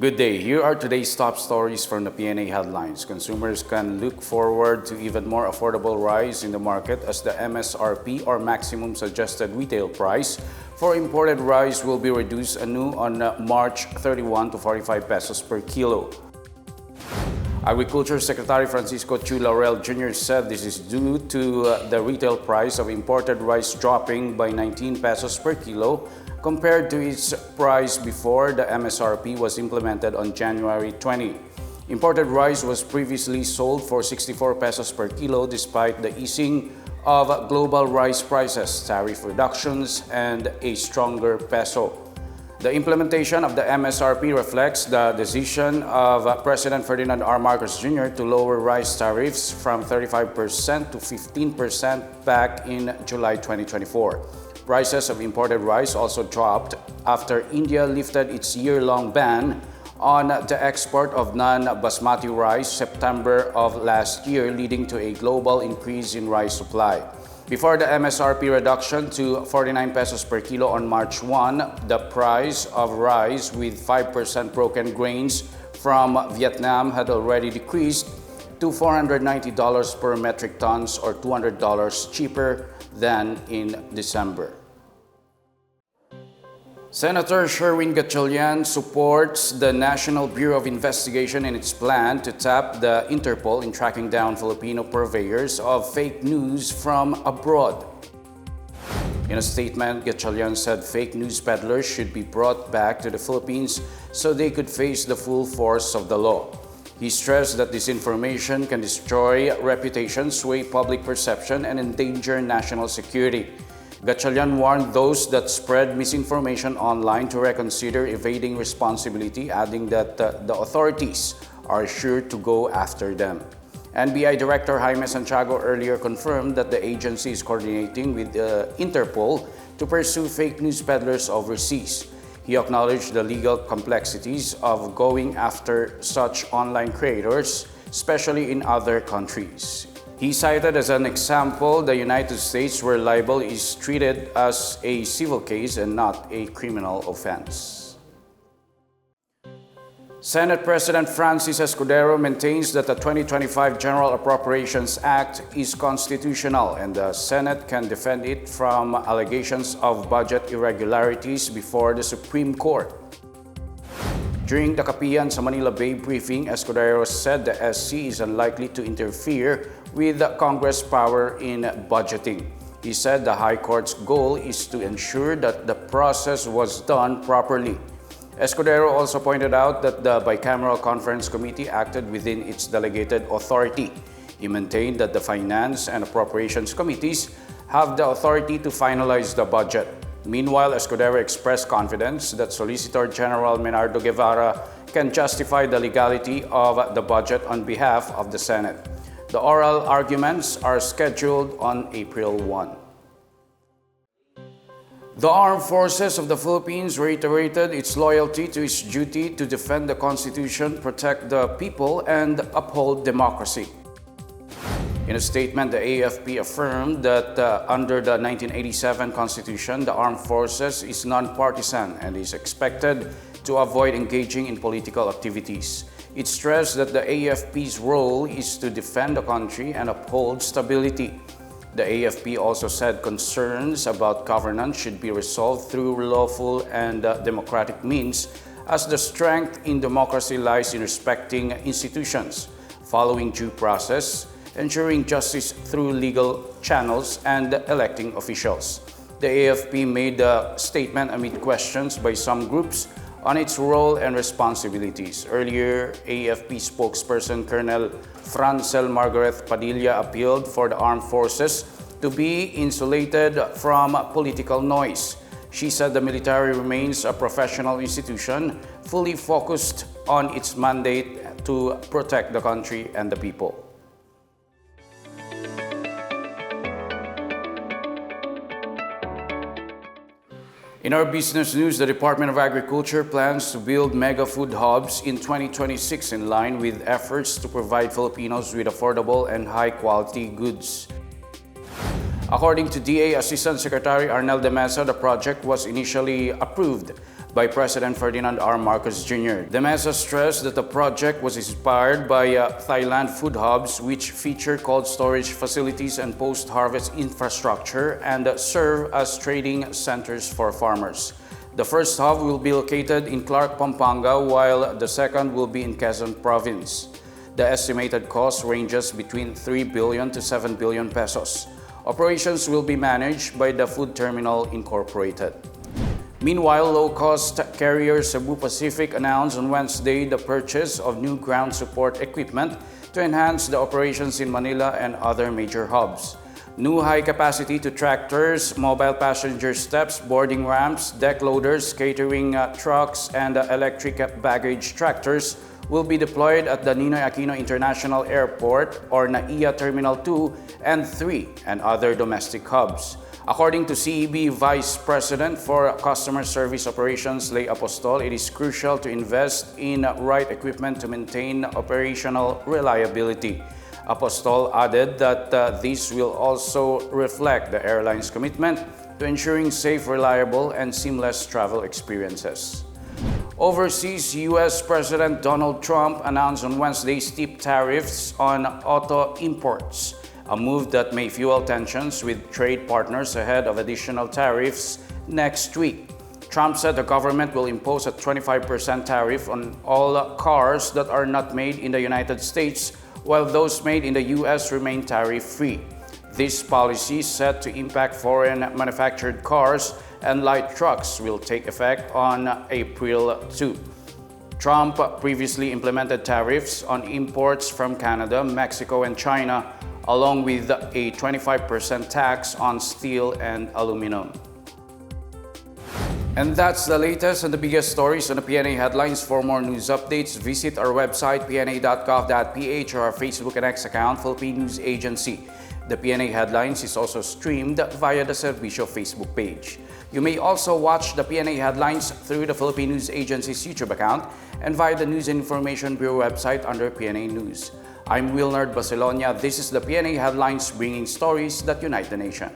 Good day. Here are today's top stories from the Pna Headlines. Consumers can look forward to even more affordable rise in the market as the MSRP or maximum suggested retail price for imported rice will be reduced anew on March 31 to 45 pesos per kilo. Agriculture Secretary Francisco Chu Laurel Jr. said this is due to the retail price of imported rice dropping by 19 pesos per kilo compared to its price before the MSRP was implemented on January 20. Imported rice was previously sold for 64 pesos per kilo despite the easing of global rice prices, tariff reductions, and a stronger peso. The implementation of the MSRP reflects the decision of President Ferdinand R. Marcos Jr. to lower rice tariffs from 35% to 15% back in July 2024. Prices of imported rice also dropped after India lifted its year-long ban on the export of non-basmati rice September of last year, leading to a global increase in rice supply. Before the MSRP reduction to 49 pesos per kilo on March 1, the price of rice with 5% broken grains from Vietnam had already decreased to $490 per metric tons or $200 cheaper than in December. Senator Sherwin Gatchalian supports the National Bureau of Investigation in its plan to tap the Interpol in tracking down Filipino purveyors of fake news from abroad. In a statement, Gatchalian said fake news peddlers should be brought back to the Philippines so they could face the full force of the law. He stressed that disinformation can destroy reputation, sway public perception, and endanger national security. Gatchalian warned those that spread misinformation online to reconsider evading responsibility, adding that the authorities are sure to go after them. NBI Director Jaime Santiago earlier confirmed that the agency is coordinating with Interpol to pursue fake news peddlers overseas. He acknowledged the legal complexities of going after such online creators, especially in other countries. He cited as an example the United States, where libel is treated as a civil case and not a criminal offense. Senate President Francis Escudero maintains that the 2025 General Appropriations Act is constitutional and the Senate can defend it from allegations of budget irregularities before the Supreme Court. During the Kapiyan sa Manila Bay briefing, Escudero said the SC is unlikely to interfere with Congress' power in budgeting. He said the High Court's goal is to ensure that the process was done properly. Escudero also pointed out that the Bicameral Conference Committee acted within its delegated authority. He maintained that the Finance and Appropriations Committees have the authority to finalize the budget. Meanwhile, Escudero expressed confidence that Solicitor General Menardo Guevara can justify the legality of the budget on behalf of the Senate. The oral arguments are scheduled on April 1. The Armed Forces of the Philippines reiterated its loyalty to its duty to defend the Constitution, protect the people, and uphold democracy. In a statement, the AFP affirmed that under the 1987 Constitution, the Armed Forces is non-partisan and is expected to avoid engaging in political activities. It stressed that the AFP's role is to defend the country and uphold stability. The AFP also said concerns about governance should be resolved through lawful and democratic means, as the strength in democracy lies in respecting institutions, following due process, ensuring justice through legal channels, and electing officials. The AFP made the statement amid questions by some groups on its role and responsibilities. Earlier, AFP spokesperson Colonel Francel Margaret Padilla appealed for the armed forces to be insulated from political noise. She said the military remains a professional institution, fully focused on its mandate to protect the country and the people. In our business news, the Department of Agriculture plans to build mega food hubs in 2026 in line with efforts to provide Filipinos with affordable and high-quality goods. According to DA Assistant Secretary Arnel de Mesa, the project was initially approved by President Ferdinand R. Marcos Jr. The mesa stressed that the project was inspired by Thailand food hubs, which feature cold storage facilities and post-harvest infrastructure and serve as trading centers for farmers. The first hub will be located in Clark, Pampanga, while the second will be in Quezon Province. The estimated cost ranges between 3 billion to 7 billion pesos. Operations will be managed by the Food Terminal Incorporated. Meanwhile, low-cost carrier Cebu Pacific announced on Wednesday the purchase of new ground support equipment to enhance the operations in Manila and other major hubs. New high-capacity to tractors, mobile passenger steps, boarding ramps, deck loaders, catering trucks, and electric baggage tractors will be deployed at the Ninoy Aquino International Airport or NAIA Terminal 2 and 3 and other domestic hubs. According to CEB Vice President for Customer Service Operations, Lay Apostol, it is crucial to invest in right equipment to maintain operational reliability. Apostol added that this will also reflect the airline's commitment to ensuring safe, reliable, and seamless travel experiences. Overseas, U.S. President Donald Trump announced on Wednesday steep tariffs on auto imports, a move that may fuel tensions with trade partners ahead of additional tariffs next week. Trump said the government will impose a 25% tariff on all cars that are not made in the United States, while those made in the U.S. remain tariff-free. This policy, set to impact foreign manufactured cars and light trucks, will take effect on April 2. Trump previously implemented tariffs on imports from Canada, Mexico, and China, along with a 25% tax on steel and aluminum. And that's the latest and the biggest stories on the Pna Headlines. For more news updates, visit our website pna.gov.ph or our Facebook and X account, Philippine News Agency. The Pna Headlines is also streamed via the Servicio Facebook page. You may also watch the Pna Headlines through the Philippine News Agency's YouTube account and via the News and Information Bureau website under Pna News. I'm Wilnard Basilonia. This is the Pna Headlines, bringing stories that unite the nation.